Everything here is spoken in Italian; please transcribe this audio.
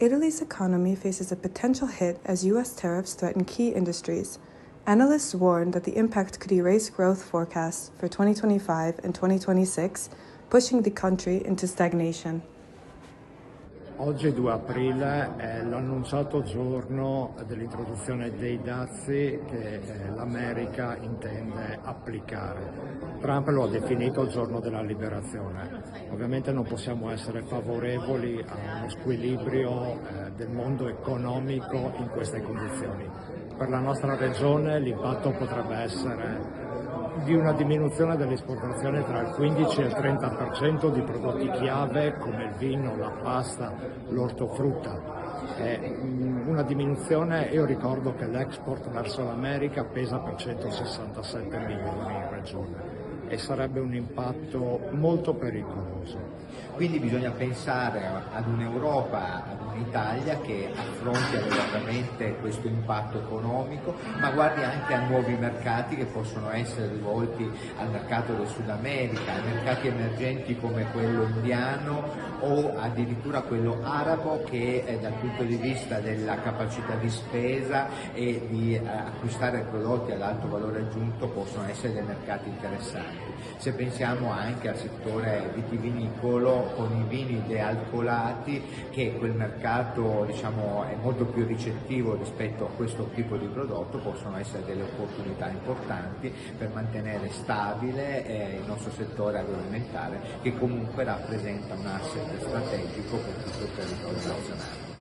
Italy's economy faces a potential hit as U.S. tariffs threaten key industries. Analysts warn that the impact could erase growth forecasts for 2025 and 2026, pushing the country into stagnation. Oggi 2 aprile è l'annunciato giorno dell'introduzione dei dazi che l'America intende applicare. Trump lo ha definito il giorno della liberazione. Ovviamente non possiamo essere favorevoli a uno squilibrio del mondo economico in queste condizioni. Per la nostra regione l'impatto potrebbe essere di una diminuzione delle esportazioni tra il 15 e il 30% di prodotti chiave come il vino, la pasta, l'ortofrutta. Una diminuzione, io ricordo che l'export verso l'America pesa per 167 milioni in regione e sarebbe un impatto molto pericoloso. Quindi bisogna pensare ad un'Europa, ad un'Italia che affronti adeguatamente questo impatto economico, ma guardi anche a nuovi mercati che possono essere rivolti al mercato del Sud America, ai mercati emergenti come quello indiano o addirittura quello arabo che dal punto di vista della capacità di spesa e di acquistare prodotti ad alto valore aggiunto possono essere dei mercati interessanti. Se pensiamo anche al settore vitivinicolo con i vini dealcolati, che quel mercato è molto più ricettivo rispetto a questo tipo di prodotto, possono essere delle opportunità importanti per mantenere stabile il nostro settore agroalimentare, che comunque rappresenta un asset strategico per tutto il territorio nazionale.